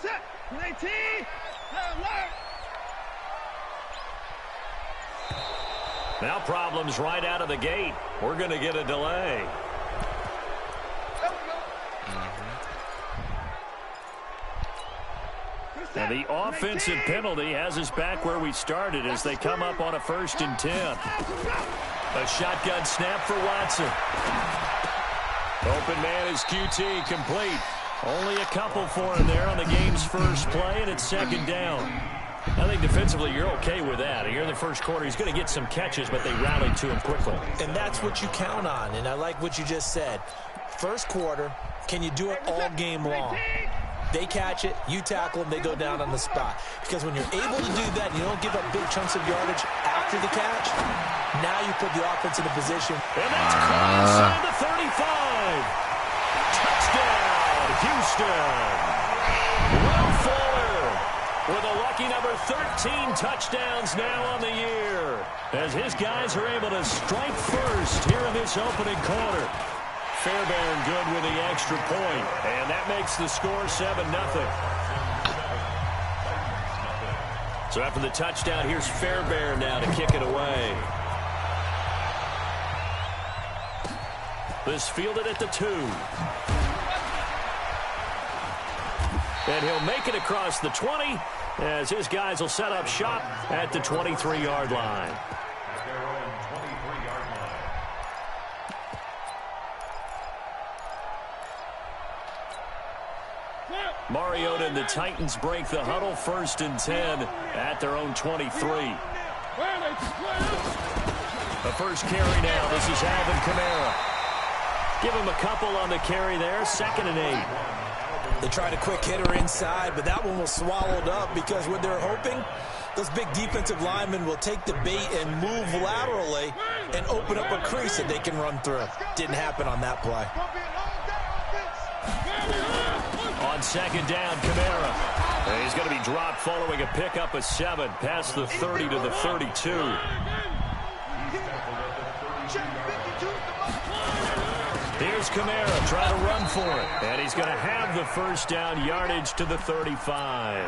Set. 19. Now problems right out of the gate. We're going to get a delay. Now the offensive penalty has us back where we started as they come up on a 1st and 10. A shotgun snap for Watson. Open man is QT, complete. Only a couple for him there on the game's first play, and it's 2nd down. I think defensively you're okay with that. Here in the first quarter, he's going to get some catches, but they rallied to him quickly. And that's what you count on, and I like what you just said. First quarter, can you do it all game long? They catch it, you tackle them, they go down on the spot. Because when you're able to do that, you don't give up big chunks of yardage after the catch, now you put the offense in a position. And that's caught inside the 35. Touchdown, Houston. Will Fuller with a lucky number 13 touchdowns now on the year, as his guys are able to strike first here in this opening quarter. Fairbairn good with the extra point, and that makes the score 7-0. So after the touchdown, here's Fairbairn now to kick it away. This fielded at the 2. And he'll make it across the 20 as his guys will set up shop at the 23-yard line. Mariota and the Titans break the huddle, 1st and 10 at their own 23. The first carry now. This is Alvin Kamara. Give him a couple on the carry there. 2nd and 8. They tried a quick hitter inside, but that one was swallowed up because what they're hoping, those big defensive linemen will take the bait and move laterally and open up a crease that they can run through. Didn't happen on that play. On 2nd down, Kamara. And he's going to be dropped following a pickup of 7 past the 30 to the 32. Here's Kamara trying to run for it. And he's going to have the 1st down, yardage to the 35.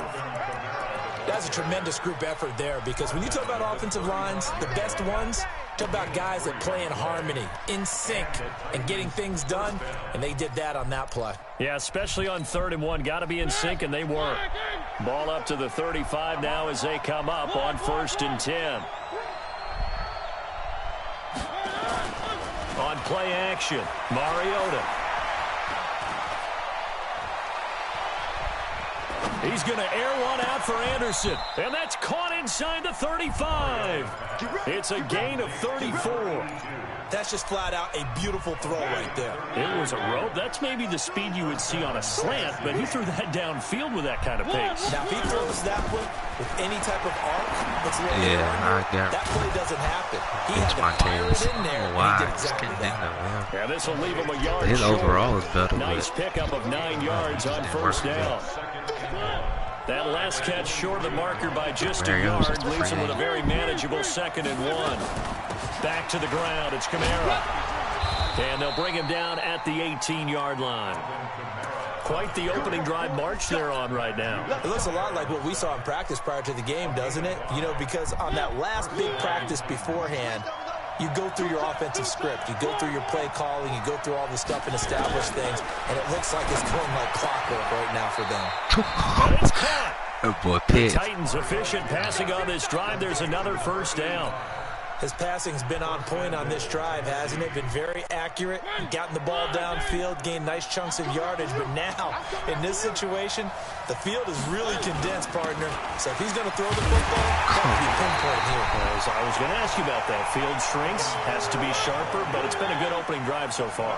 That's a tremendous group effort there, because when you talk about offensive lines, the best ones, talk about guys that play in harmony, in sync, and getting things done, and they did that on that play. Yeah, especially on 3rd and 1. Got to be in sync, and they were. Ball up to the 35 now as they come up on 1st and 10. On play action, Mariota. He's going to air one out for Anderson. And that's caught inside the 35. It's a gain of 34. That's just flat out a beautiful throw right there. It was a rope. That's maybe the speed you would see on a slant, but he threw that downfield with that kind of pace. Now, if he throws that one with any type of arc, it's a little that play doesn't happen. He had to fire it in there, and he did exactly that. Yeah, this will leave him a yard his short. overall is better. Nice pickup of 9 yards on 1st down. That last catch short of the marker by just a yard leaves him with a very manageable 2nd and 1. Back to the ground, it's Kamara. And they'll bring him down at the 18-yard line. Quite the opening drive march they're on right now. It looks a lot like what we saw in practice prior to the game, doesn't it? You know, because on that last big practice beforehand, you go through your offensive script, you go through your play calling, you go through all the stuff and establish things, and it looks like it's going like clockwork right now for them. And it's caught. Oh boy, Pitts. Titans efficient passing on this drive. There's another 1st down. His passing's been on point on this drive, hasn't it? Been very accurate, gotten the ball downfield, gained nice chunks of yardage. But now, in this situation, the field is really condensed, partner. So if he's going to throw the football, that'll be pinpoint here. I was going to ask you about that. Field shrinks, has to be sharper, but it's been a good opening drive so far.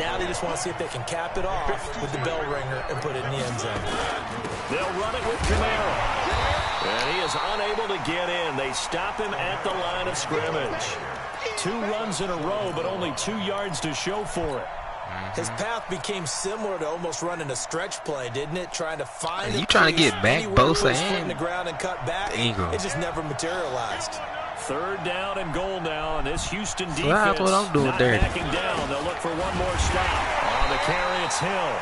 Now they just want to see if they can cap it off with the bell ringer and put it in the end zone. They'll run it with Kamara. And he is unable to get in. They stop him at the line of scrimmage. 2 runs in a row, but only 2 yards to show for it. His path became similar to almost running a stretch play, didn't it? Trying to find you trying to get back Bosa in the ground and cut back. It just never materialized. 3rd down and goal now, and this Houston defense that's what I'm doing not backing down. They'll look for one more stop. On the carry, it's Hill.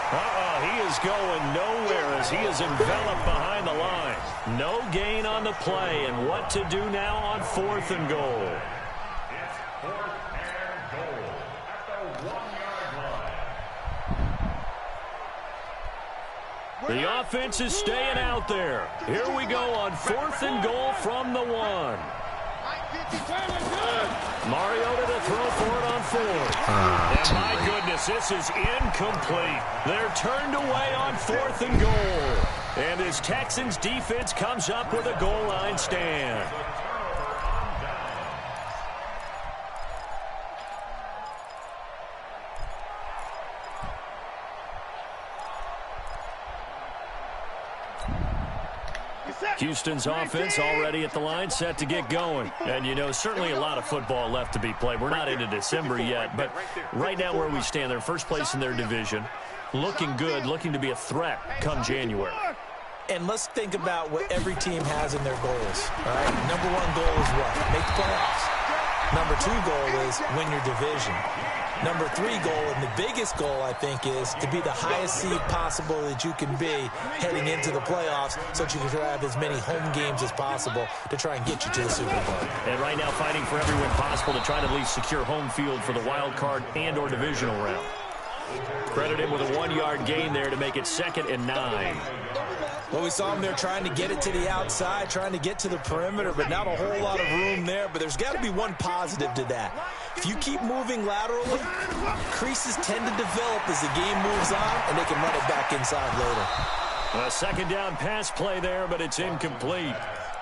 He is going nowhere as he is enveloped behind the line. No gain on the play, and what to do now on 4th and goal. The offense is staying out there. Here we go on 4th and goal from the 1. Mariota to throw for it on 4th. And my goodness, this is incomplete. They're turned away on 4th and goal. And this Texans defense comes up with a goal line stand. Houston's offense already at the line, set to get going. And, you know, certainly a lot of football left to be played. We're not into December yet, but right now where we stand, they're first place in their division. Looking good, looking to be a threat come January. And let's think about what every team has in their goals. All right? Number 1 goal is what? Make the playoffs. Number 2 goal is win your division. Number 3 goal, and the biggest goal, I think, is to be the highest seed possible that you can be heading into the playoffs so that you can have as many home games as possible to try and get you to the Super Bowl. And right now fighting for every win possible to try to at least secure home field for the wild card and or divisional round. Credit him with a 1-yard gain there to make it 2nd and 9. Well, we saw him there trying to get it to the outside, trying to get to the perimeter, but not a whole lot of room there. But there's got to be one positive to that. If you keep moving laterally, creases tend to develop as the game moves on, and they can run it back inside later. A 2nd down pass play there, but it's incomplete.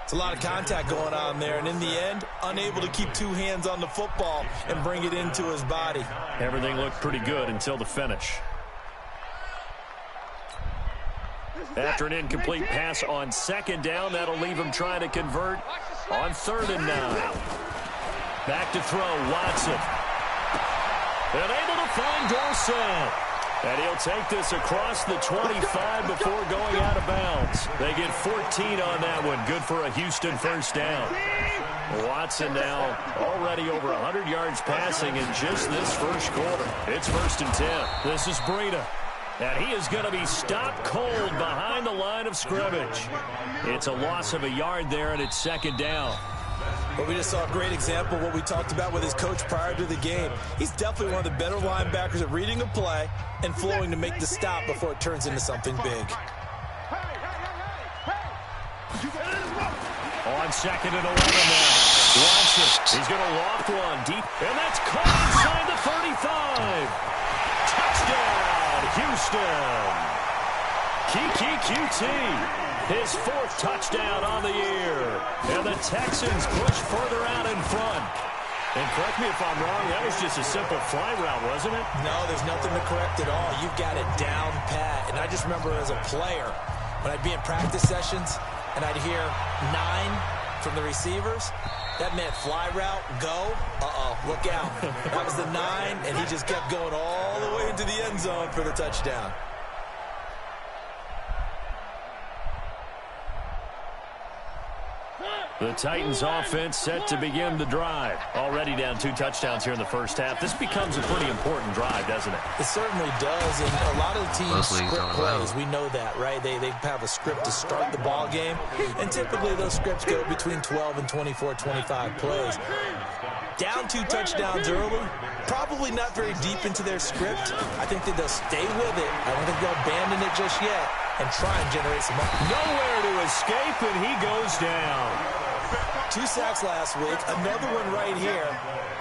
It's a lot of contact going on there, and in the end, unable to keep 2 hands on the football and bring it into his body. Everything looked pretty good until the finish. After an incomplete pass on 2nd down, that'll leave him trying to convert on 3rd and 9. Back to throw, Watson. And able to find Dorsett. And he'll take this across the 25 before going out of bounds. They get 14 on that one. Good for a Houston 1st down. Watson now already over 100 yards passing in just this 1st quarter. It's 1st and 10. This is Breida. And he is going to be stopped cold behind the line of scrimmage. It's a loss of a yard there, and it's 2nd down. Well, we just saw a great example of what we talked about with his coach prior to the game. He's definitely one of the better linebackers at reading a play and flowing to make the stop before it turns into something big. On 2nd and 11 now. Watson, he's going to loft one deep, and that's caught inside the 35. Touchdown, Houston. Kiki QT, his 4th touchdown on the year. And the Texans push further out in front. And correct me if I'm wrong, that was just a simple fly route, wasn't it? No, there's nothing to correct at all. You've got it down pat. And I just remember as a player, when I'd be in practice sessions and I'd hear 9 from the receivers, that meant fly route, go, look out. That was the 9, and he just kept going all the way into the end zone for the touchdown. The Titans offense set to begin the drive. Already down 2 touchdowns here in the 1st half. This becomes a pretty important drive, doesn't it? It certainly does, and a lot of the teams script plays. We know that, right? They have a script to start the ball game, and typically those scripts go between 12 and 24, 25 plays. Down 2 touchdowns early, probably not very deep into their script. I think that they'll stay with it. I don't think they'll abandon it just yet and try and generate some money. Nowhere to escape, and he goes down. 2 sacks last week, another one right here.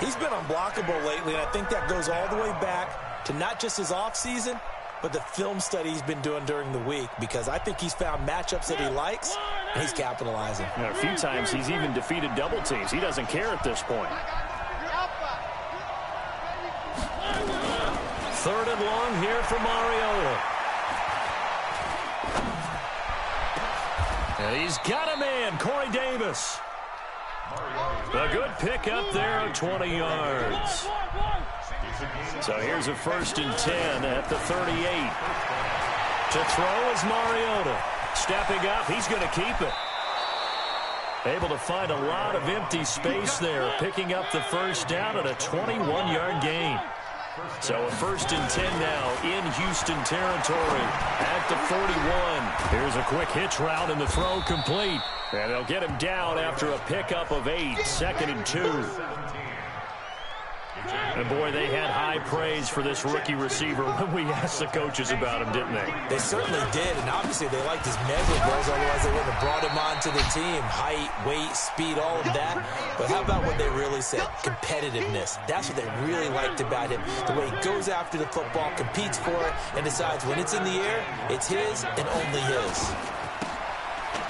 He's been unblockable lately, and I think that goes all the way back to not just his offseason, but the film study he's been doing during the week, because I think he's found matchups that he likes, and he's capitalizing. A few times he's even defeated double teams. He doesn't care at this point. 3rd and long here for Mariota. And he's got a man, Corey Davis. A good pick up there of 20 yards. So here's a 1st and 10 at the 38. To throw is Mariota. Stepping up, he's going to keep it. Able to find a lot of empty space there, picking up the 1st down at a 21-yard gain. So a 1st and 10 now in Houston territory at the 41. Here's a quick hitch route and the throw complete. And they'll get him down after a pickup of 8, 2nd and 2. And, boy, they had high praise for this rookie receiver when we asked the coaches about him, didn't they? They certainly did, and obviously they liked his measurables, otherwise they wouldn't have brought him onto the team. Height, weight, speed, all of that. But how about what they really said? Competitiveness. That's what they really liked about him. The way he goes after the football, competes for it, and decides when it's in the air, it's his and only his.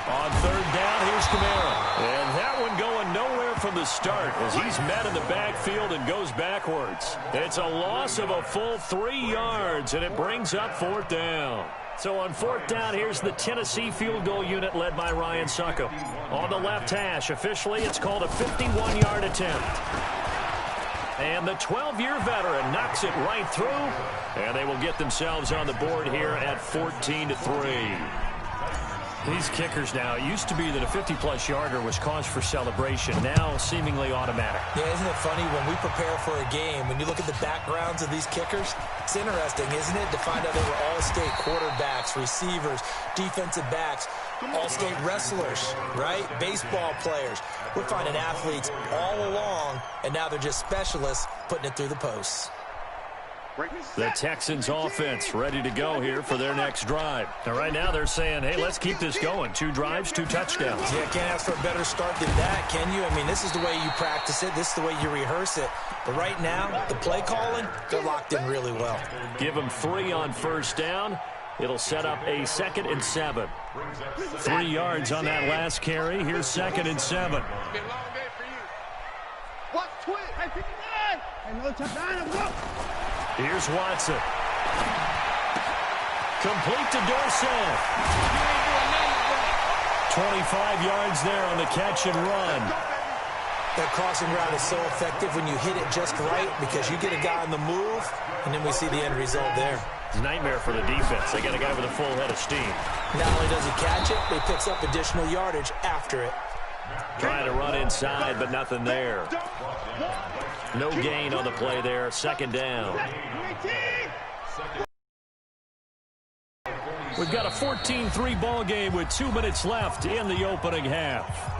On 3rd down, here's Kamara. And that one going nowhere from the start as he's met in the backfield and goes backwards. It's a loss of a full 3 yards, and it brings up 4th down. So on 4th down, here's the Tennessee field goal unit led by Ryan Succop. On the left hash, officially, it's called a 51-yard attempt. And the 12-year veteran knocks it right through, and they will get themselves on the board here at 14-3. These kickers now, it used to be that a 50-plus yarder was cause for celebration. Now, seemingly automatic. Yeah, isn't it funny when we prepare for a game, when you look at the backgrounds of these kickers, it's interesting, isn't it, to find out they were all-state quarterbacks, receivers, defensive backs, all-state wrestlers, right? Baseball players. We're finding athletes all along, and now they're just specialists putting it through the posts. The Texans offense ready to go here for their next drive. And right now they're saying, hey, let's keep this going. 2 drives, 2 touchdowns. Yeah, can't ask for a better start than that, can you? I mean, this is the way you practice it. This is the way you rehearse it. But right now, the play calling, they're locked in really well. Give them 3 on 1st down. It'll set up a 2nd and 7. 3 yards on that last carry. Here's 2nd and 7. Here's Watson. Complete to Dorsett. 25 yards there on the catch and run. That crossing route is so effective when you hit it just right because you get a guy on the move, and then we see the end result there. It's a nightmare for the defense. They got a guy with a full head of steam. Not only does he catch it, but he picks up additional yardage after it. Trying to run inside, but nothing there. No gain on the play there. 2nd down. We've got a 14-3 ball game with 2 minutes left in the opening half.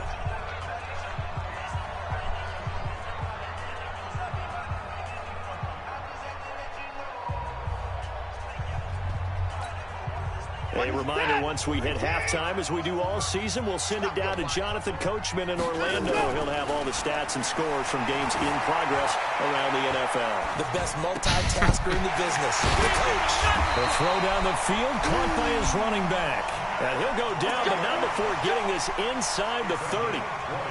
A reminder, once we hit halftime, as we do all season, we'll send it down to Jonathan Coachman in Orlando. He'll have all the stats and scores from games in progress around the NFL. The best multitasker in the business, the coach. The throw down the field, caught by his running back. And he'll go down, but not before getting this inside the 30.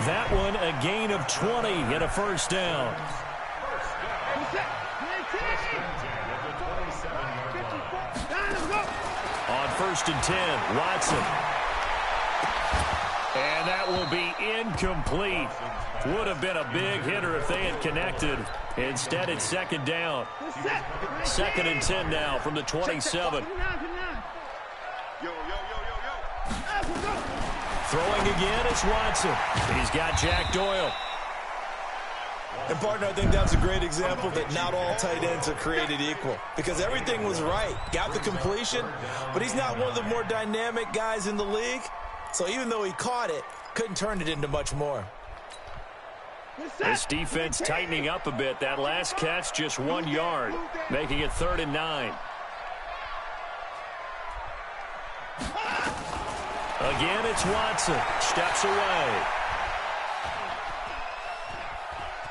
That one, a gain of 20 and a 1st down. On 1st and 10, Watson. And that will be incomplete. Would have been a big hitter if they had connected. Instead, it's 2nd down. 2nd and 10 now from the 27. Throwing again is Watson. He's got Jack Doyle. And, partner, I think that's a great example that not all tight ends are created equal. Because everything was right. Got the completion, but he's not one of the more dynamic guys in the league. So even though he caught it, couldn't turn it into much more. This defense tightening up a bit. That last catch just 1 yard, making it 3rd and 9. Again, it's Watson. Steps away.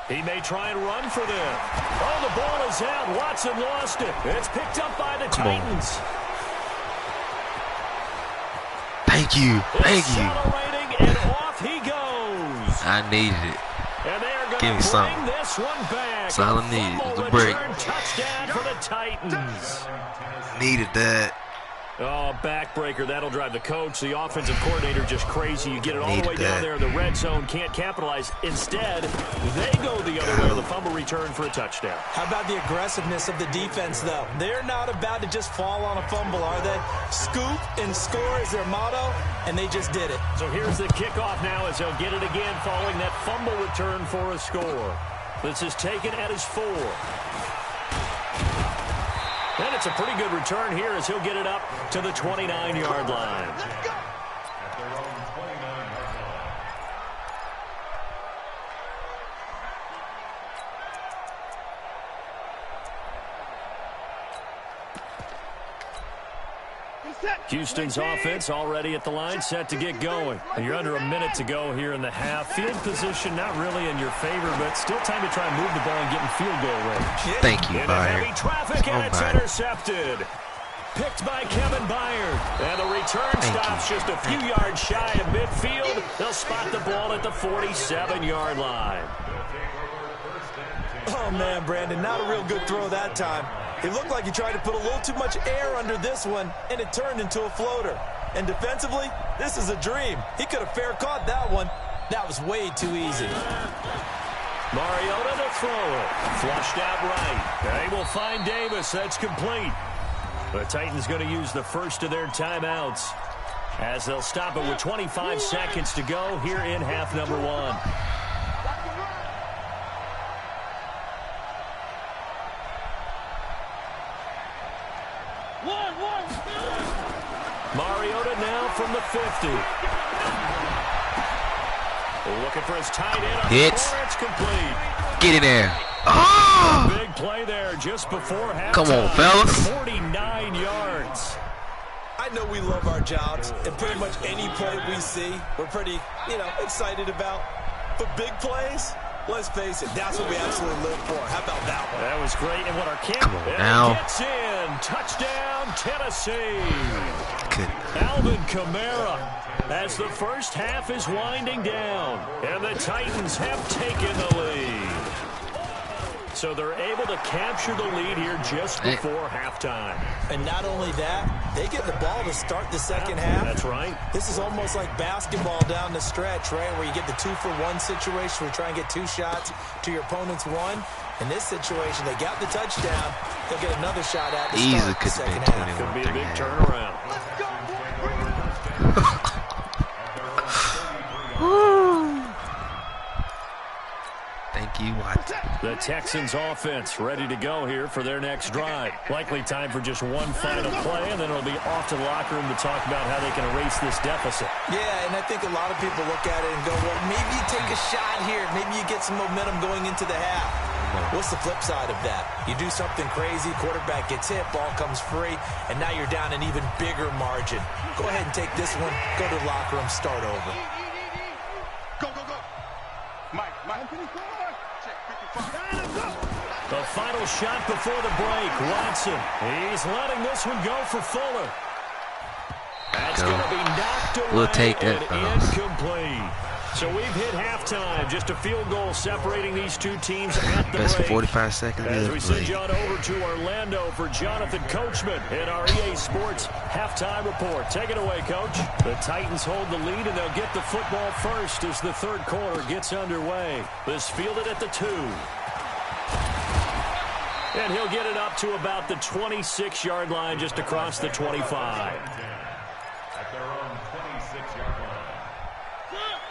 He may try and run for them. Oh, the ball is out. Watson lost it. It's picked up by the Titans. Thank you. Thank you. Accelerating, and off he goes. I needed it. And they are Give going me to something. bring this one back. That's all I needed was Fumble a break. return touchdown for the Titans. Needed that. Oh, backbreaker. That'll drive the coach, the offensive coordinator, just crazy. You get it all the way down there in the red zone, can't capitalize. Instead, they go the other way on the fumble return for a touchdown. How about the aggressiveness of the defense, though? They're not about to just fall on a fumble, are they? Scoop and score is their motto, and they just did it. So here's the kickoff now as they'll get it again following that fumble return for a score. This is taken at his 4. And it's a pretty good return here as he'll get it up to the 29-yard line. Let's go. Houston's offense already at the line, set to get going. You're under a minute to go here in the half. Field position not really in your favor, but still time to try and move the ball and get in field goal range. Thank you, Byard. Heavy traffic, and it's intercepted. Picked by Kevin Byard. And the return stops just a few yards shy of midfield. They'll spot the ball at the 47-yard line. Oh, man, Brandon, not a real good throw that time. It looked like he tried to put a little too much air under this one, and it turned into a floater. And defensively, this is a dream. He could have fair caught that one. That was way too easy. Mariota to throw it. Flushed out right. They will find Davis. That's complete. The Titans going to use the first of their timeouts as they'll stop it with 25 seconds to go here in half number 1. Mariota now from the 50. Looking for his tight end. Hits. It's complete. Get in there. Oh! Big play there just before halftime. Come on, fellas. 49 yards. I know we love our jobs, and pretty much any play we see, we're pretty, excited about. But big plays, let's face it, that's what we absolutely live for. How about that one? That was great. And what our kick gets in. Touchdown, Tennessee. Good. Alvin Kamara as the first half is winding down. And the Titans have taken the lead. So they're able to capture the lead here just before halftime. And not only that, they get the ball to start the second half. That's right. This is almost like basketball down the stretch, right, where you get the 2-for-1 situation where you try and get 2 shots to your opponent's 1. In this situation, they got the touchdown. They'll get another shot at the start the second half. Could be a big turnaround. Thank you, Watson. The Texans offense ready to go here for their next drive. Likely time for just one final play, and then it'll be off to the locker room to talk about how they can erase this deficit. Yeah, and I think a lot of people look at it and go, well, maybe you take a shot here. Maybe you get some momentum going into the half. What's the flip side of that? You do something crazy, quarterback gets hit, ball comes free, and now you're down an even bigger margin. Go ahead and take this one, go to the locker room, start over. Go, go, go. Mike. The final shot before the break. Watson. He's letting this one go for Fuller. That's going to be knocked away. We'll take that. And incomplete. So we've hit halftime. Just a field goal separating these two teams at the Best break. 45 seconds As of we the send play. John over to Orlando for Jonathan Coachman in our EA Sports halftime report. Take it away, Coach. The Titans hold the lead, and they'll get the football first as the third quarter gets underway. This fielded at the 2. And he'll get it up to about the 26-yard line, just across the 25.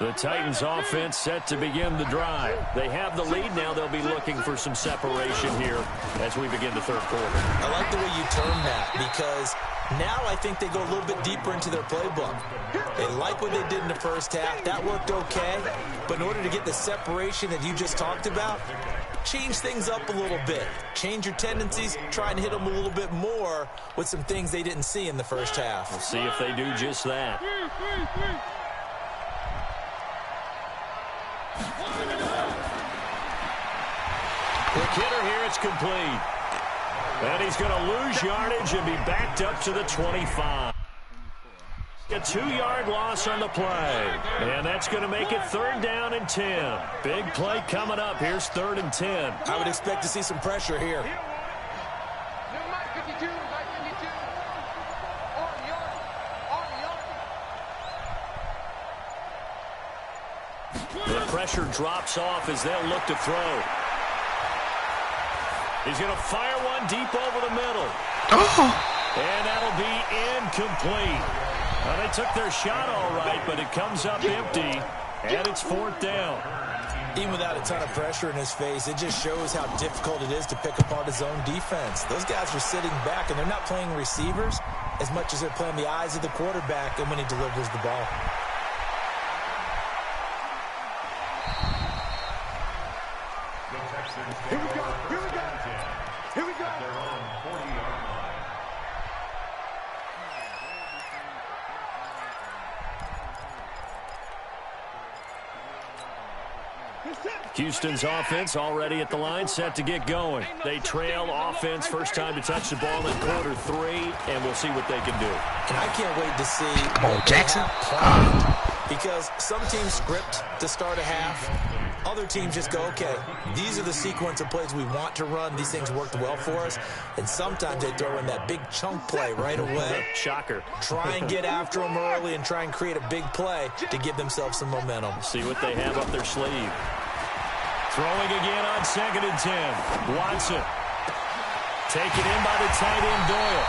The Titans offense set to begin the drive. They have the lead now. They'll be looking for some separation here as we begin the third quarter. I like the way you term that because now I think they go a little bit deeper into their playbook. They like what they did in the first half. That worked okay. But in order to get the separation that you just talked about, change things up a little bit. Change your tendencies. Try and hit them a little bit more with some things they didn't see in the first half. We'll see if they do just that. The hitter here, it's complete. And he's going to lose yardage and be backed up to the 25. A 2-yard loss on the play. And that's going to make it 3rd down and 10. Big play coming up. Here's 3rd and 10. I would expect to see some pressure here. pressure drops off as they'll look to throw. He's going to fire one deep over the middle. And that'll be incomplete. Well, they took their shot all right, but it comes up empty, and it's 4th down. Even without a ton of pressure in his face, it just shows how difficult it is to pick apart his own defense. Those guys are sitting back, and they're not playing receivers as much as they're playing the eyes of the quarterback and when he delivers the ball. Here we go. Here we go. Here we go. Houston's offense already at the line, set to get going. They trail offense, first time to touch the ball in quarter 3, and we'll see what they can do. And I can't wait to see Come on, Jackson. Because some teams script to start a half. Other teams just go, okay, these are the sequence of plays we want to run. These things worked well for us. And sometimes they throw in that big chunk play right away. Shocker. Try and get after them early and try and create a big play to give themselves some momentum. See what they have up their sleeve. Throwing again on 2nd and 10. Watson. Taken in by the tight end Doyle.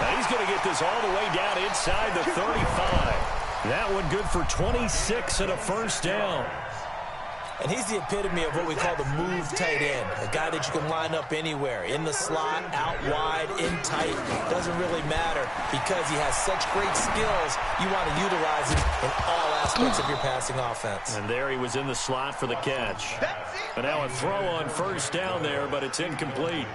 Now he's going to get this all the way down inside the 35. That one good for 26 and a first down. And he's the epitome of what we call the move tight end. A guy that you can line up anywhere. In the slot, out wide, in tight. Doesn't really matter because he has such great skills. You want to utilize him in all aspects of your passing offense. And there he was in the slot for the catch. And now a throw on first down there, but it's incomplete.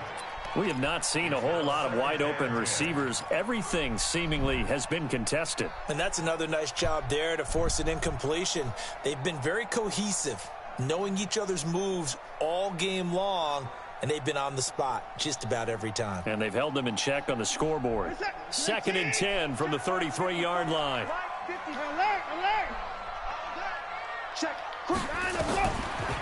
We have not seen a whole lot of wide-open receivers. Everything seemingly has been contested. And that's another nice job there to force an incompletion. They've been very cohesive, knowing each other's moves all game long, and they've been on the spot just about every time. And they've held them in check on the scoreboard. 2nd and 10 from the 33-yard line.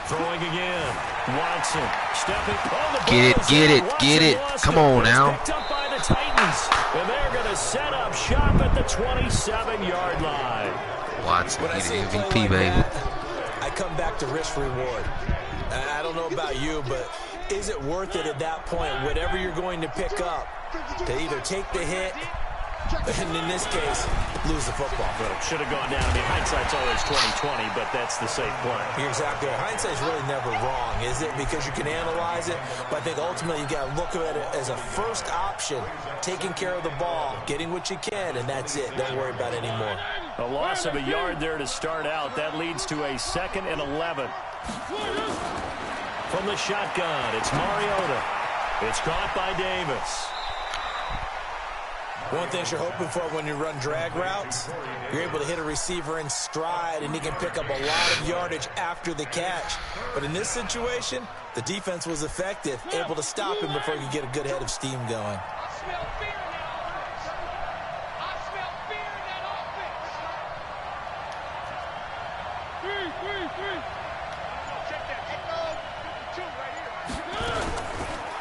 Throwing again. Watson stepping. Oh, Get it. Come on now. Picked up by the Titans. And they're going to set up shop at the 27-yard line. Watson, When I he's see the a play MVP, like baby. that, I come back to risk reward. I don't know about you, but is it worth it at that point, whatever you're going to pick up, to either take the hit, and in this case, lose the football? Should have gone down. I mean, hindsight's always 20/20, but that's the safe play. You're exactly right. Hindsight's really never wrong, is it? Because you can analyze it, but I think ultimately you got to look at it as a first option, taking care of the ball, getting what you can, and that's it. Don't worry about it anymore. A loss of a yard there to start out. That leads to a 2nd and 11. From the shotgun, it's Mariota. It's caught by Davis. One thing you're hoping for when you run drag routes, you're able to hit a receiver in stride, and he can pick up a lot of yardage after the catch. But in this situation, the defense was effective, able to stop him before he could get a good head of steam going.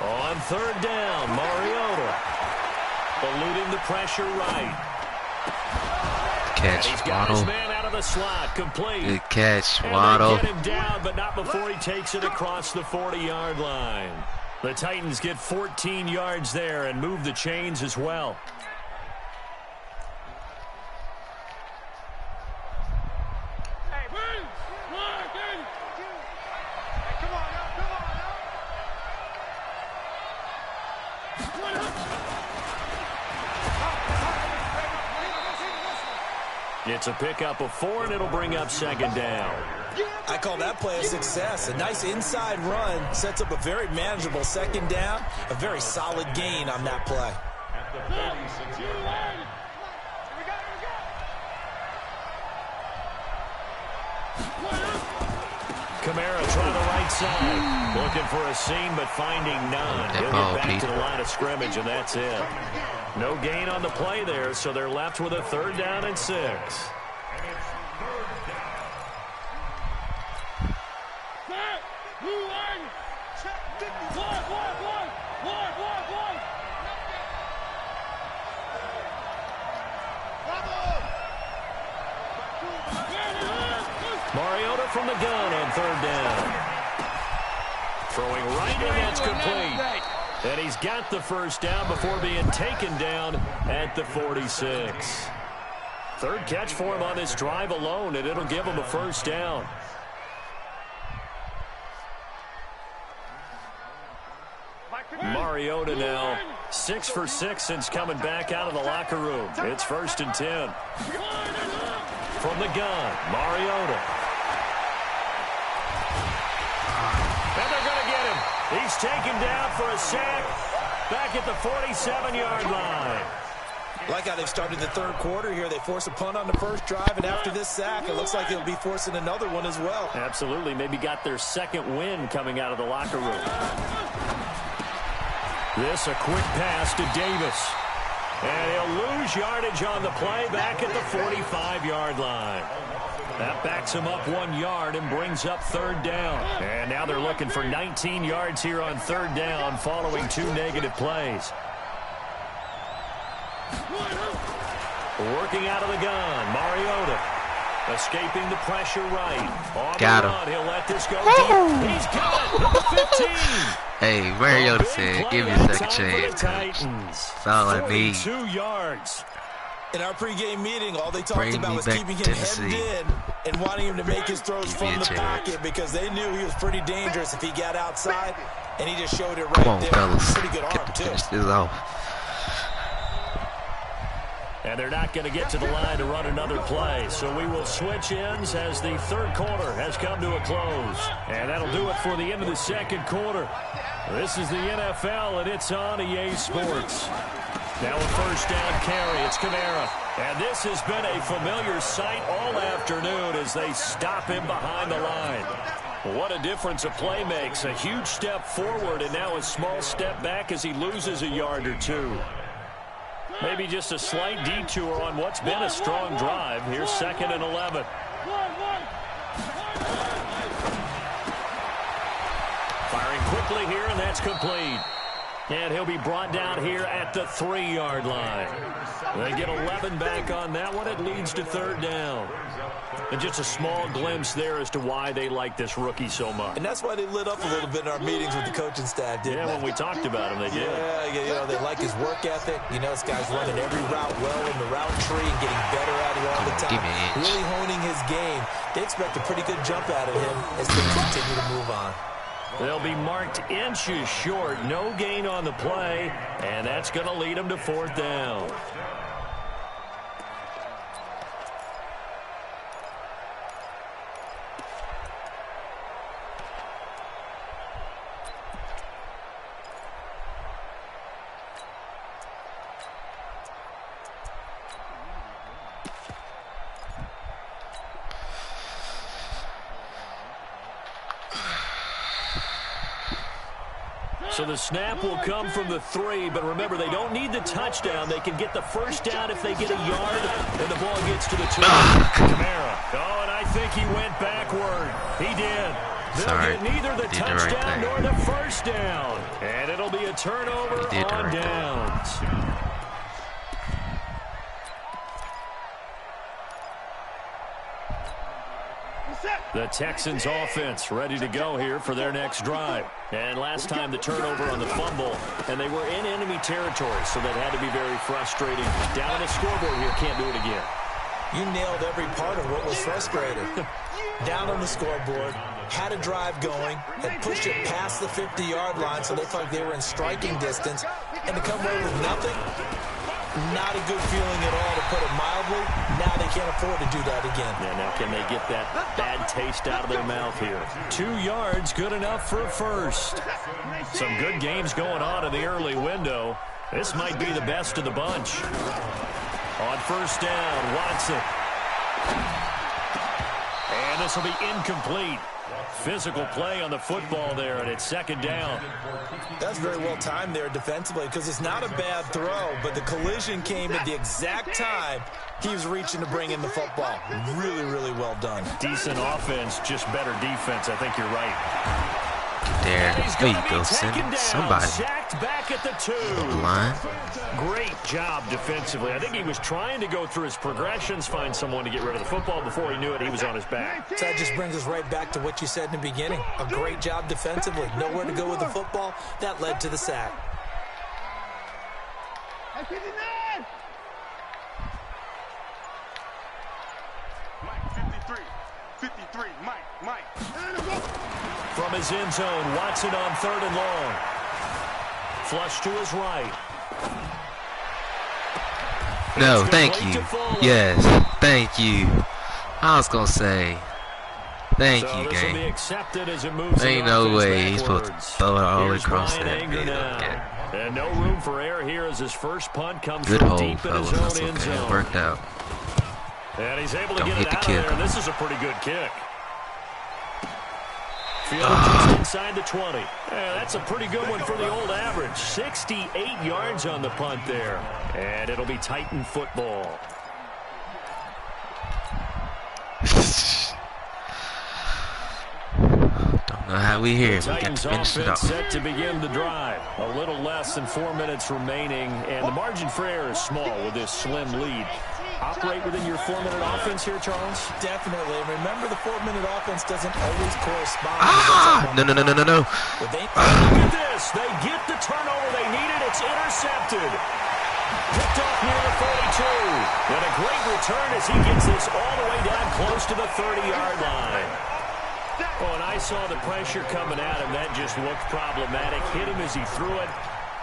On 3rd down, Mariota eluding the pressure right. Catch, He's got his Waddle. man out of the slot, complete. Good catch, And Waddle. they get him down, but not before he takes it across the 40-yard line. The Titans get 14 yards there and move the chains as well. It's a pickup of 4, and it'll bring up 2nd down. I call that play a success. A nice inside run sets up a very manageable 2nd down, a very solid gain on that play. Kamara trying the right side. Looking for a seam, but finding none. He'll get back to the line of scrimmage, and that's it. No gain on the play there, so they're left with a 3rd down and 6. Mariota from the gun on third down. Throwing right in, that's complete. And he's got the first down before being taken down at the 46. Third catch for him on this drive alone, and it'll give him a first down. Mariota now 6 for 6 since coming back out of the locker room. It's 1st and 10. From the gun, Mariota. And they're going to get him. He's taken down for a sack back at the 47-yard line. Like how they've started the third quarter here. They force a punt on the first drive, and after this sack, it looks like they'll be forcing another one as well. Absolutely. Maybe got their second win coming out of the locker room. This a quick pass to Davis. And he'll lose yardage on the play back at the 45-yard line. That backs him up 1 yard and brings up third down. And now they're looking for 19 yards here on third down following 2 negative plays. Working out of the gun, Mariota. Escaping the pressure right. Got him. He'll let this go deep. He's got it. Number 15. Hey, Mariota said, give me a second chance, coach. That's all I need. 2 yards. In our pregame meeting, all they talked about was keeping him hemmed in and wanting him to make his throws from the pocket because they knew he was pretty dangerous if he got outside, and he just showed it right there. Come on, fellas. Pretty good arm, too. Finish this off. And they're not going to get to the line to run another play. So we will switch ends as the third quarter has come to a close. And that'll do it for the end of the second quarter. This is the NFL, and it's on EA Sports. Now a first down carry. It's Kamara. And this has been a familiar sight all afternoon as they stop him behind the line. What a difference a play makes. A huge step forward and now a small step back as he loses a yard or 2. Maybe just a slight detour on what's been a strong drive. Here's 2nd and 11. Firing quickly here, and that's complete. And he'll be brought down here at the 3-yard line. They get 11 back on that one. It leads to third down. And just a small glimpse there as to why they like this rookie so much. And that's why they lit up a little bit in our meetings with the coaching staff, didn't they? When we talked about him, they did. Yeah, they like his work ethic. You know, this guy's running every route well in the route tree and getting better at it all the time. Really honing his game. They expect a pretty good jump out of him as things continue to move on. They'll be marked inches short. No gain on the play, and that's going to lead them to fourth down. So the snap will come from the 3, but remember, they don't need the touchdown. They can get the first down if they get a yard, and the ball gets to the 2. Kamara. Oh, and I think he went backward. He did. They'll get neither the touchdown nor the first down. And it'll be a turnover on downs. The Texans offense ready to go here for their next drive. And last time the turnover on the fumble, and they were in enemy territory, so that had to be very frustrating. Down on the scoreboard here, can't do it again. You nailed every part of what was frustrating. Down on the scoreboard, had a drive going, had pushed it past the 50-yard line, so they felt like they were in striking distance, and to come away with nothing, not a good feeling at all, to put it mildly. Now they can't afford to do that again. Yeah, now can they get that bad taste out of their mouth here? 2 yards, good enough for a first. Some good games going on in the early window. This might be the best of the bunch. On first down, Watson. And this will be incomplete. Physical play on the football there, and it's second down. That's very well timed there defensively because it's not a bad throw, but the collision came at the exact time he was reaching to bring in the football. Really, really well done. Decent offense, just better defense. I think you're right. There you go, send somebody. Back at the 2. Line. Great job defensively. I think he was trying to go through his progressions, find someone to get rid of the football. Before he knew it, he was on his back. So that just brings us right back to what you said in the beginning. A great job defensively. Nowhere to go with the football. That led to the sack. Mike, 53, Mike. From his end zone, Watson on 3rd and long. Flush to his right. No, thank you. Yes, thank you. I was gonna say, thank you, gang. Ain't no way he's supposed to throw it all across that field. Yeah. And no room for error here as his first punt comes Good from hold, deep in his fellas. own That's end okay. It zone. worked out. And he's able to Don't get hit it the out kick. of there. And this is a pretty good kick. Field just inside the 20. Yeah, that's a pretty good one for the old average. 68 yards on the punt there. And it'll be Titan football. Don't know how we here. We got Titans to finish it offense off. set to begin the drive. A little less than 4 minutes remaining. And the margin for error is small with this slim lead. Operate within your 4-minute offense here, Charles? Definitely. Remember, the 4-minute offense doesn't always correspond. No. Look at this. They get the turnover they needed. It's intercepted. Picked off near the 42. And a great return as he gets this all the way down close to the 30-yard line. Oh, and I saw the pressure coming at him. That just looked problematic. Hit him as he threw it.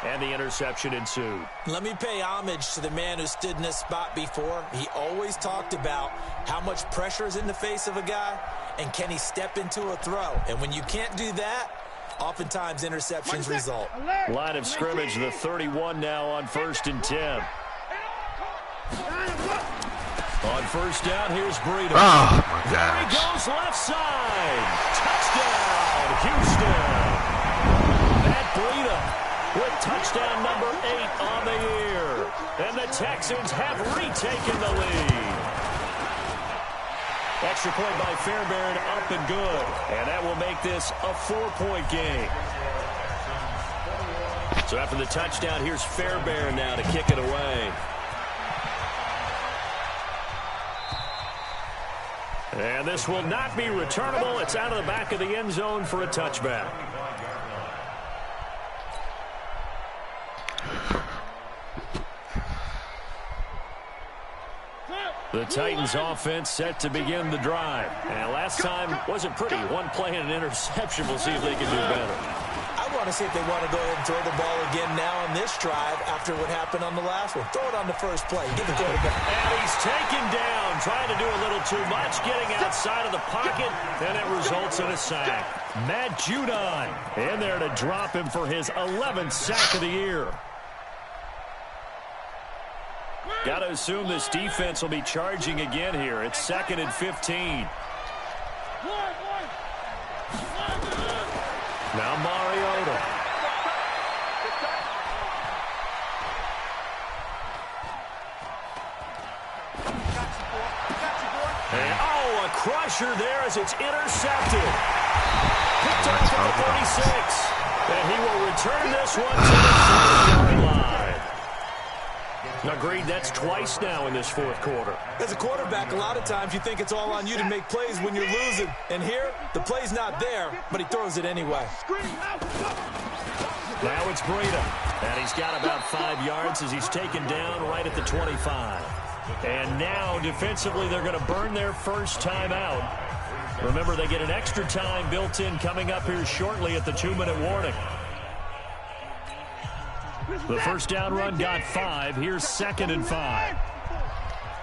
And the interception ensued. Let me pay homage to the man who stood in this spot before. He always talked about how much pressure is in the face of a guy and can he step into a throw. And when you can't do that, oftentimes interceptions result. Line of scrimmage, the 31 now on 1st and 10. On 1st down, here's Breida. Oh, my There he gosh. goes left side. Touchdown, Houston. Matt Breida with touchdown number 8 on the year. And the Texans have retaken the lead. Extra point by Fairbairn, up and good. And that will make this a 4-point game. So after the touchdown, here's Fairbairn now to kick it away. And this will not be returnable. It's out of the back of the end zone for a touchback. The Titans offense set to begin the drive. And last time wasn't pretty. One play and an interception. We'll see if they can do better. I want to see if they want to go ahead and throw the ball again now on this drive after what happened on the last one. Throw it on the first play. Give the quarterback. And he's taken down, trying to do a little too much, getting outside of the pocket, and it results in a sack. Matt Judon in there to drop him for his 11th sack of the year. Got to assume this defense will be charging again here. It's 2nd and 15. Now Mariota. And, a crusher there as it's intercepted. Picked up from the 36. And he will return this one to the 30-yard line. Agreed, that's twice now in this 4th quarter. As a quarterback, a lot of times you think it's all on you to make plays when you're losing. And here, the play's not there, but he throws it anyway. Now it's Breida. And he's got about 5 yards as he's taken down right at the 25. And now, defensively, they're going to burn their first timeout. Remember, they get an extra time built in coming up here shortly at the 2-minute warning. The first down run got 5. Here's 2nd and 5.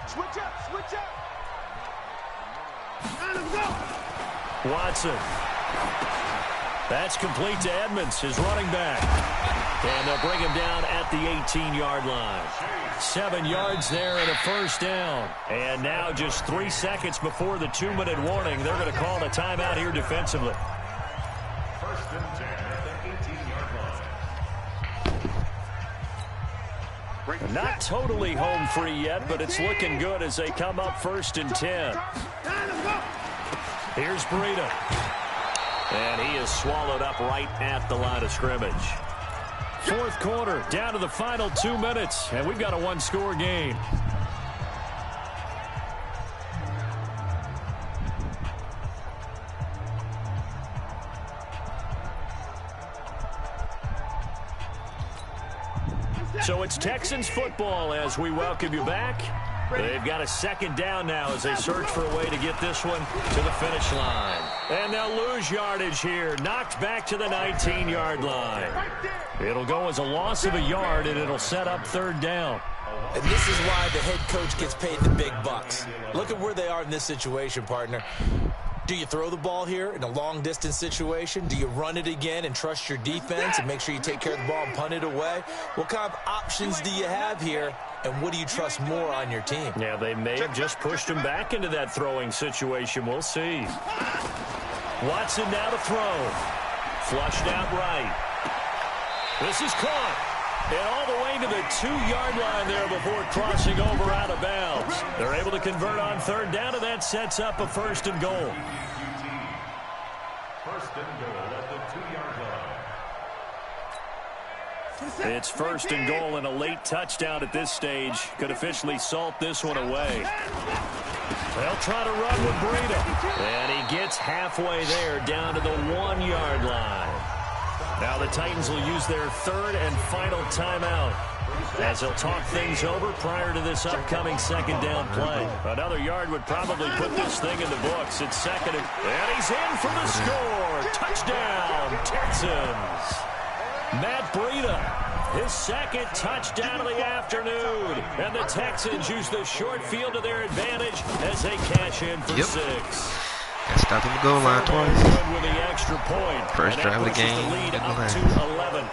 Switch up. Watson. That's complete to Edmonds, his running back. And they'll bring him down at the 18-yard line. 7 yards there and a first down. And now just 3 seconds before the 2-minute warning, they're going to call a timeout here defensively. First and 10 at the 18-yard line. Not totally home free yet, but it's looking good as they come up 1st and 10. Here's Breida. And he is swallowed up right at the line of scrimmage. Fourth quarter, down to the final 2 minutes, and we've got a one-score game. So it's Texans football as we welcome you back. They've got a second down now as they search for a way to get this one to the finish line. And they'll lose yardage here. Knocked back to the 19-yard line. It'll go as a loss of a yard, and it'll set up third down. And this is why the head coach gets paid the big bucks. Look at where they are in this situation, partner. Do you throw the ball here in a long-distance situation? Do you run it again and trust your defense and make sure you take care of the ball and punt it away? What kind of options do you have here, and what do you trust more on your team? Yeah, they may have just pushed him back into that throwing situation. We'll see. Watson now to throw. Flushed out right. This is caught. And all the way to the 2-yard line there before crossing over out of bounds. They're able to convert on third down, and that sets up a first and goal. First and goal at the 2-yard line. It's first and goal, and a late touchdown at this stage could officially salt this one away. They'll try to run with Breida. And he gets halfway there down to the 1-yard line. Now the Titans will use their third and final timeout as they'll talk things over prior to this upcoming second down play. Another yard would probably put this thing in the books. It's second, and he's in for the score. Touchdown, Texans. Matt Breida, his second touchdown of the afternoon. And the Texans use the short field to their advantage as they cash in for 6. Got stopped on the goal line twice. With the extra point. First drive of the game. The lead up to 11.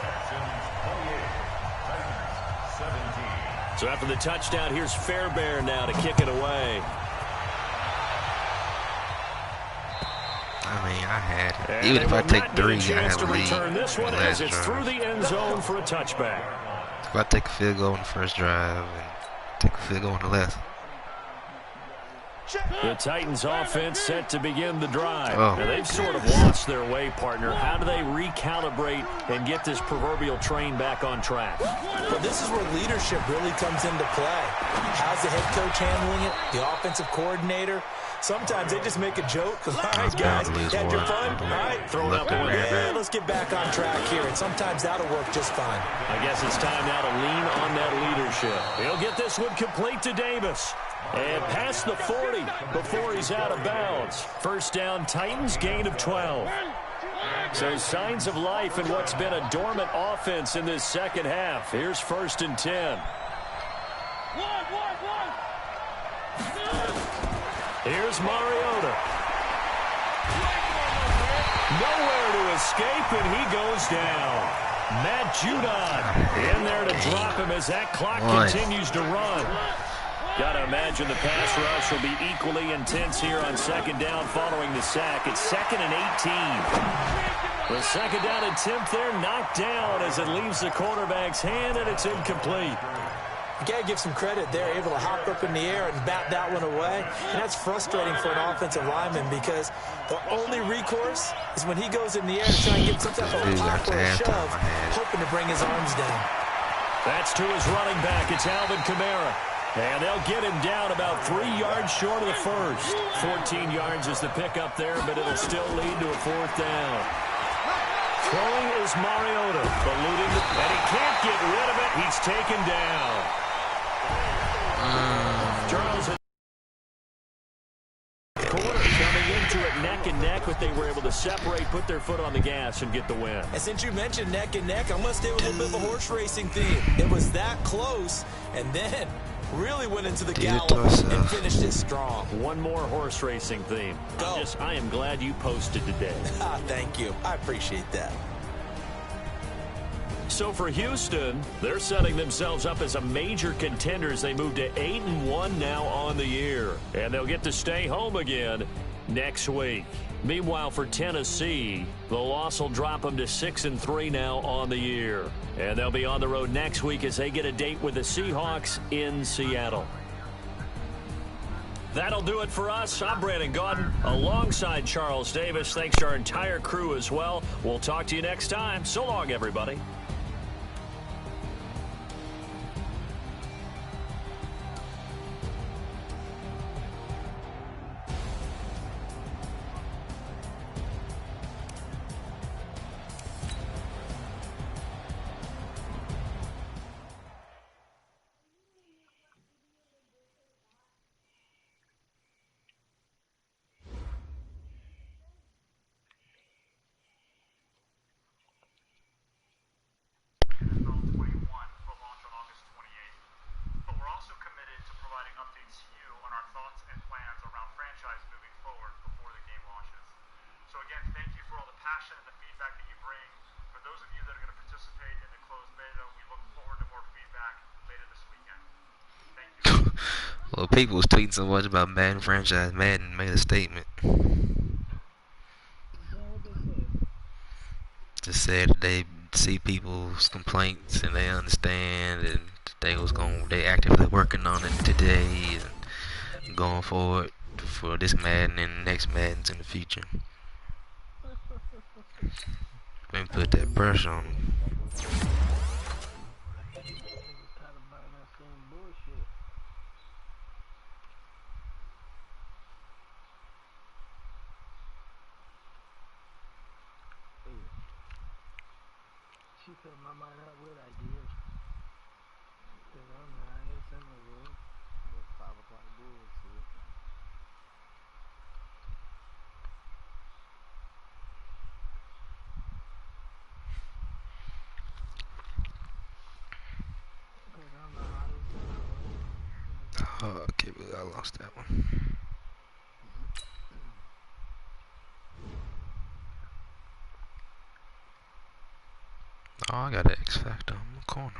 So after the touchdown, here's Fairbairn now to kick it away. I mean, I had it. Even if I take 3, I have a lead. This one as it's through the end zone for a touchback. If I take a field goal on the first drive and take a field goal on the last. The Titans offense set to begin the drive. Oh, and they've sort of lost their way, partner. How do they recalibrate and get this proverbial train back on track? Well, this is where leadership really comes into play. How's the head coach handling it? The offensive coordinator? Sometimes they just make a joke. All right, guys, had your fun? All right, throw it up. Yeah, let's get back on track here. And sometimes that'll work just fine. I guess it's time now to lean on that leadership. He'll get this one complete to Davis. And past the 40 before he's out of bounds. First down, Titans, gain of 12. So signs of life in what's been a dormant offense in this second half. Here's first and 10. Here's Mariota. Nowhere to escape, and he goes down. Matt Judon in there to drop him as that clock continues to run. Got to imagine the pass rush will be equally intense here on second down following the sack. It's second and 18. The second down attempt there knocked down as it leaves the quarterback's hand, and it's incomplete. You got to give some credit. They're able to hop up in the air and bat that one away. And that's frustrating for an offensive lineman because the only recourse is when he goes in the air to try and get some type of pop or a shove, hoping to bring his arms down. That's to his running back. It's Alvin Kamara. And they'll get him down about 3 yards short of the first. 14 yards is the pickup there, but it'll still lead to a fourth down. Throwing is Mariota, eluding, and he can't get rid of it. He's taken down. Charles quarter coming into it neck and neck, but they were able to separate, put their foot on the gas, and get the win. And since you mentioned neck and neck, I'm going to stay with a little bit of a horse racing theme. It was that close, and then really went into the gallop and finished it strong. One more horse racing theme. I am glad you posted today. Thank you. I appreciate that. So for Houston, they're setting themselves up as a major contender as they move to 8-1 now on the year. And they'll get to stay home again next week. Meanwhile, for Tennessee, the loss will drop them to 6-3 now on the year. And they'll be on the road next week as they get a date with the Seahawks in Seattle. That'll do it for us. I'm Brandon Gaudin alongside Charles Davis. Thanks to our entire crew as well. We'll talk to you next time. So long, everybody. Well, people was tweeting so much about Madden franchise. Madden made a statement. Just said that they see people's complaints and they understand, and they actively working on it today and going forward for this Madden and next Maddens in the future. Been put that pressure on them. She filled my mind up with ideas. Cause I'm not in the room. That's 5 o'clock bullshit. Cause I'm the hottest in the room. Oh, I can't believe I lost that one. Oh, I got an X Factor on the corner.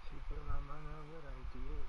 She put my mind up with ideas.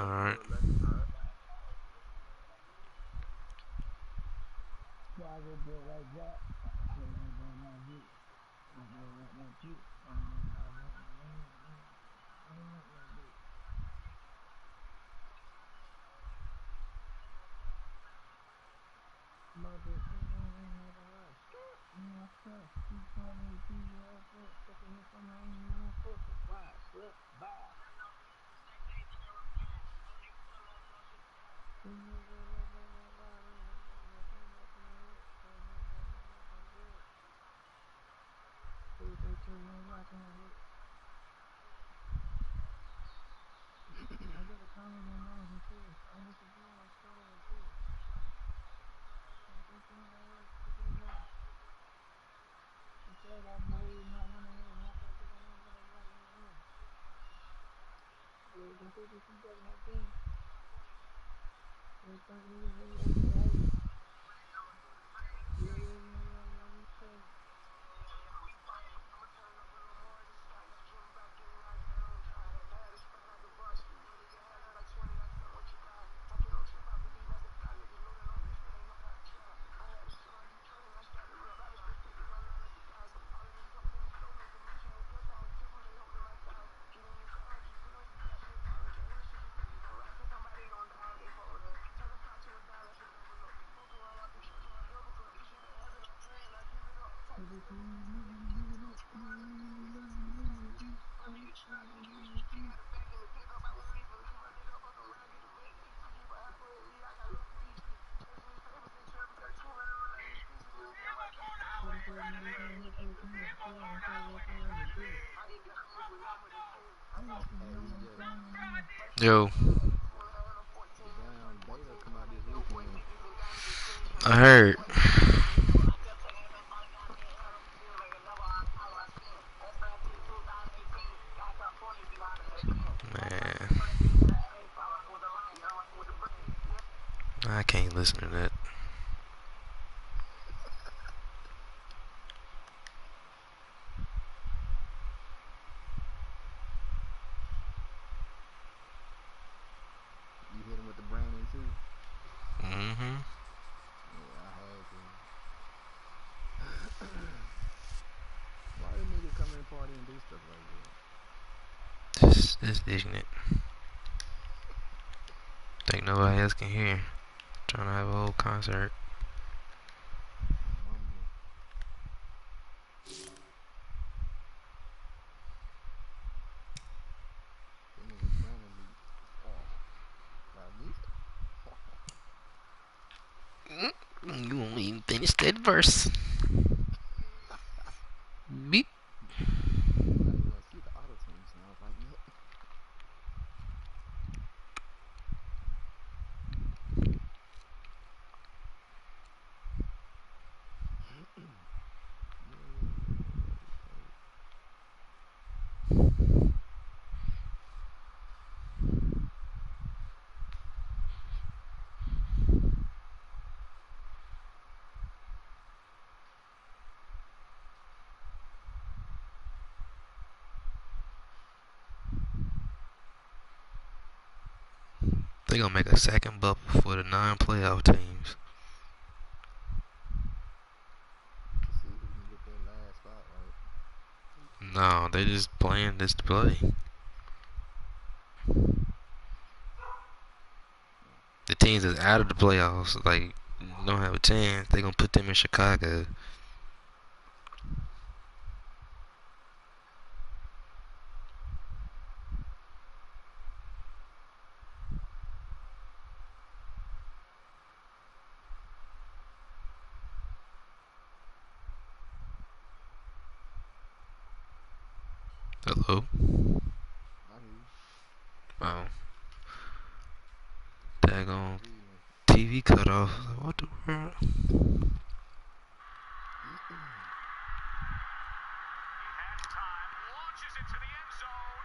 Alright. Yo. I heard. Man. I can't listen to that. You hit him with the Brandon too. Mm-hmm. Yeah, I had to. Why do niggas come in party and do stuff like that? This ignorant. Think nobody else can hear. Trying to have a whole concert. Mumbling. That nigga Brandon be by me. You won't even finish that verse. Beep. Now you gonna see the auto tune sounds like that. They gonna make a second bubble for the non-playoff teams. To see who can get that last spot right. No, they just playing this to play. The teams that's out of the playoffs, like, don't have a chance. They gonna put them in Chicago. Hello? I hear you. Oh. Daggone TV cut off. What the world? Halftime launches it to the end zone.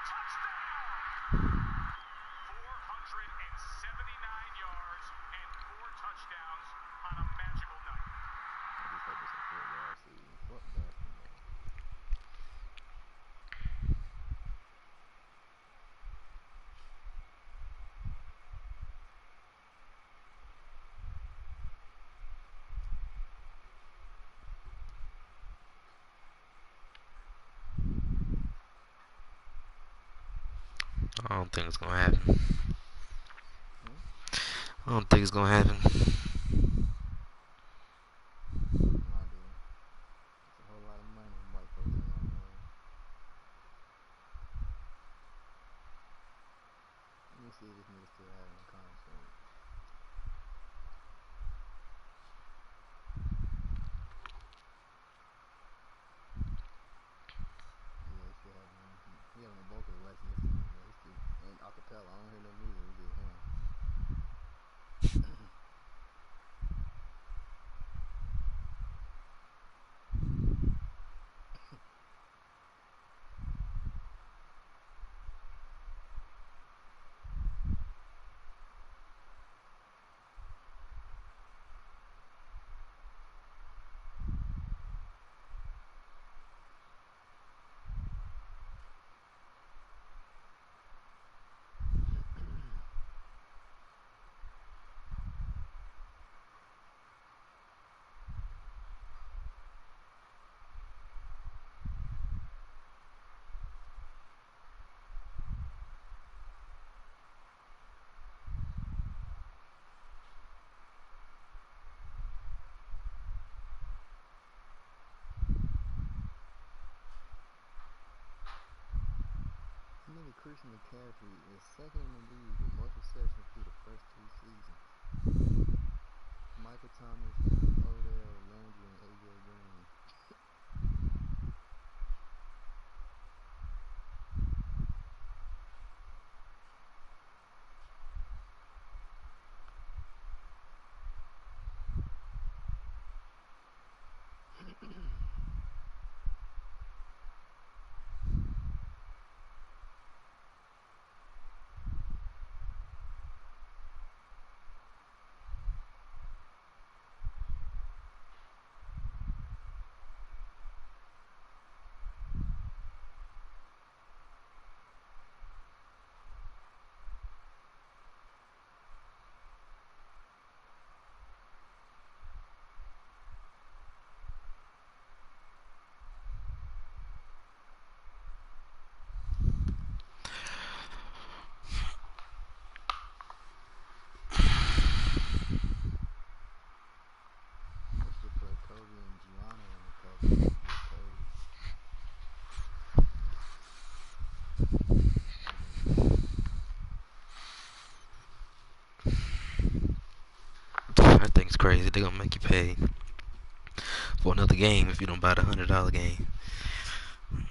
Touchdown! 479 yards and 4 touchdowns on a magical night. I just hope it's a football season. Fuck basketball. I don't think it's gonna happen. I don't think it's gonna happen. No, I do. It's a whole lot of money white folks ain't gonna have. Let me see if this nigga still having a concert. Yeah, he still having one. He having a vocal lesson this time, but he still and acapella. I don't hear no music. It's just him. Nigga Christian McCaffrey is second in the league with most receptions through the first 3 seasons. Michael Thomas, Odell, Landry, and AJ Green. They should put Kobe and Gianna on the cover. That would get crazy. I think it's crazy. They're gonna make you pay for another game if you don't buy the $100 game. I'm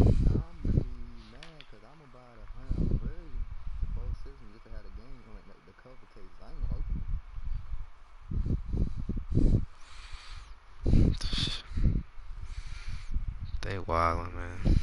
gonna be mad because I'm gonna buy the $100 version for both systems just to have the game. I mean, the cover cases. I ain't gonna open them. They wildin', man.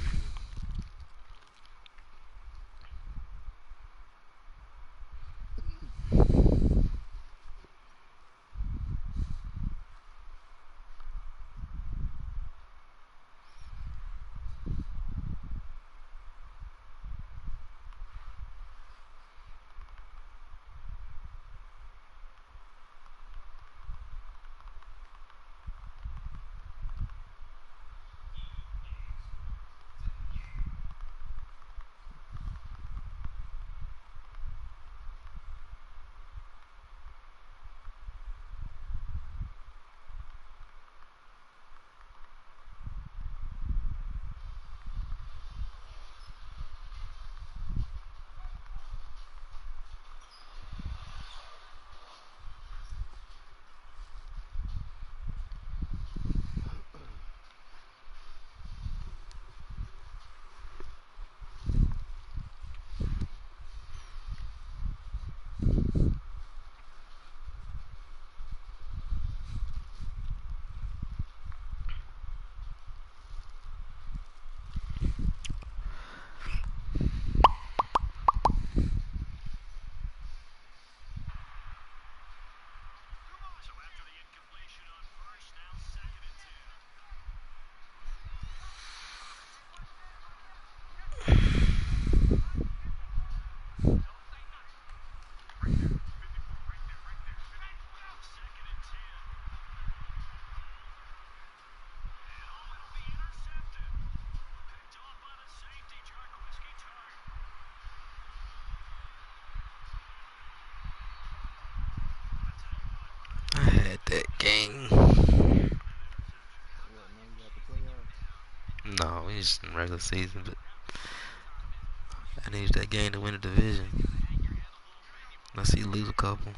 it's just in the regular season, but I need that game to win the division. Let's see, lose a couple.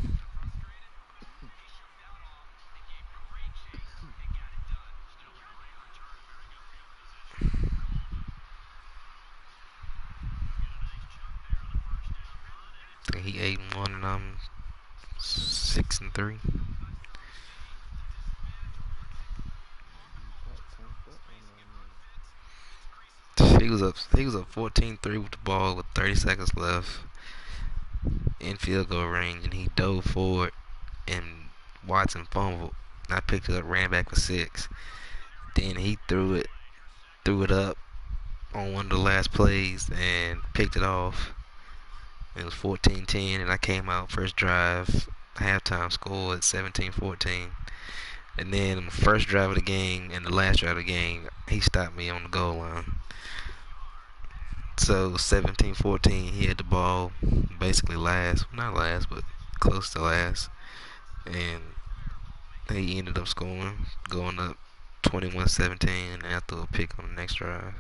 I think he 8-1 and I'm 6-3. He was up 14-3 with the ball with 30 seconds left in field goal range, and he dove forward, and Watson fumbled. And I picked it up, ran back for 6. Then he threw it up on one of the last plays and picked it off. It was 14-10, and I came out first drive, halftime score at 17-14. And then the first drive of the game and the last drive of the game, he stopped me on the goal line. So 17-14, he had the ball basically last, not last, but close to last. And he ended up scoring, going up 21-17, and I threw a pick on the next drive.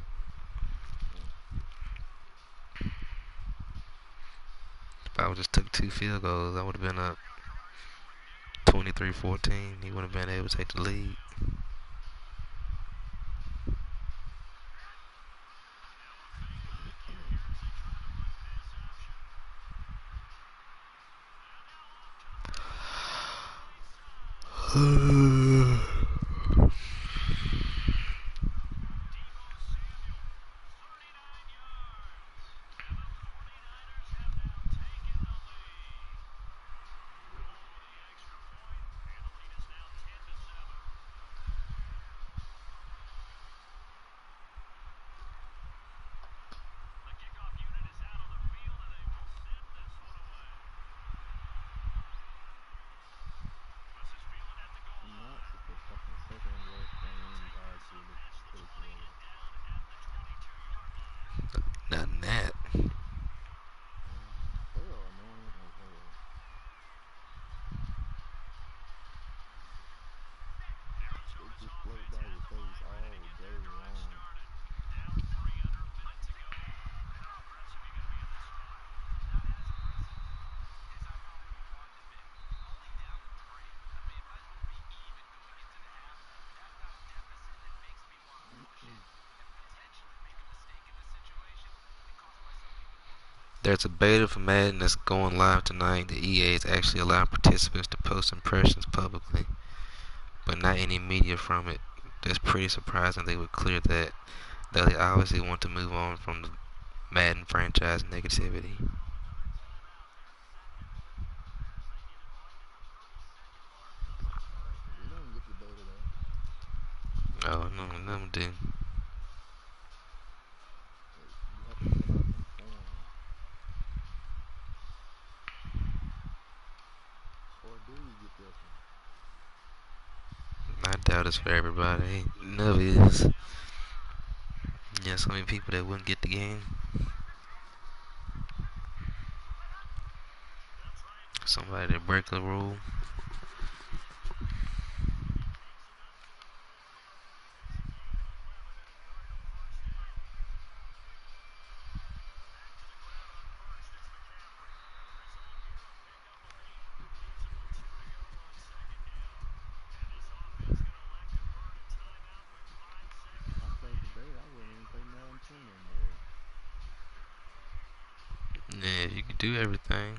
If I would just took 2 field goals, I would have been up 23-14. He would have been able to take the lead. Not that. There's a beta for Madden that's going live tonight. The EA is actually allowing participants to post impressions publicly, but not any media from it. That's pretty surprising they would clear that, though they obviously want to move on from the Madden franchise negativity. Oh, no, none of them do. I doubt it's for everybody. No, it is. Yeah, so many people that wouldn't get the game. Somebody that break the rule. Yeah, you can do everything.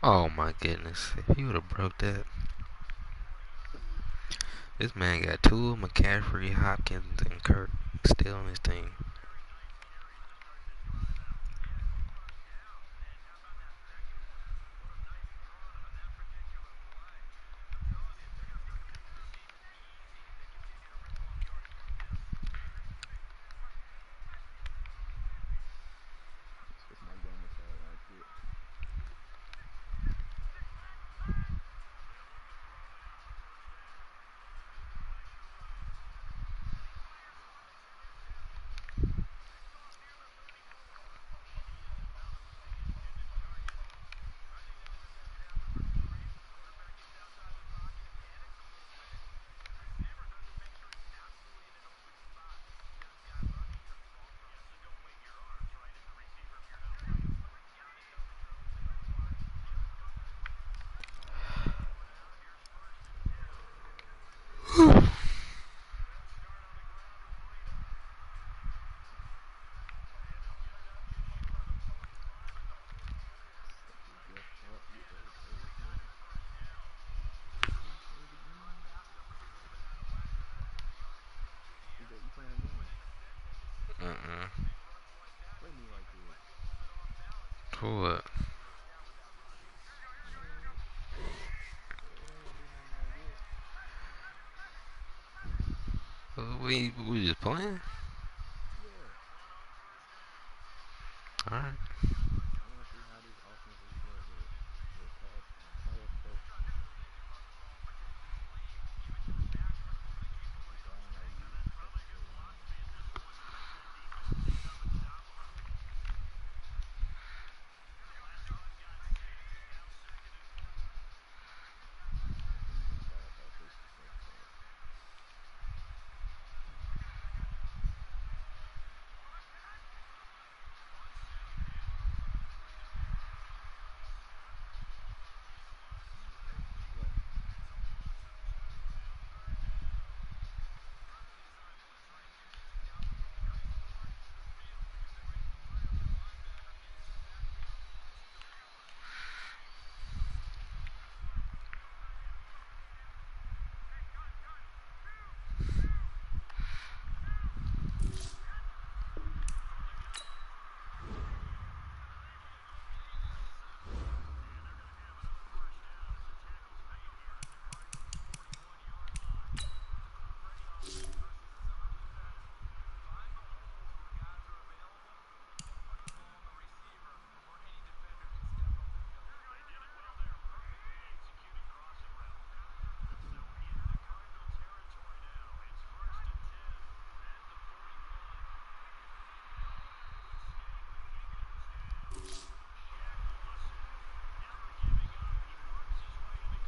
Oh my goodness. If he would have broke that. This man got Tua, McCaffrey, Hopkins, and Kirk still on his team. It's my game is like it. You playing a game? Play me right quick. For what? We just playing? Yeah. Alright.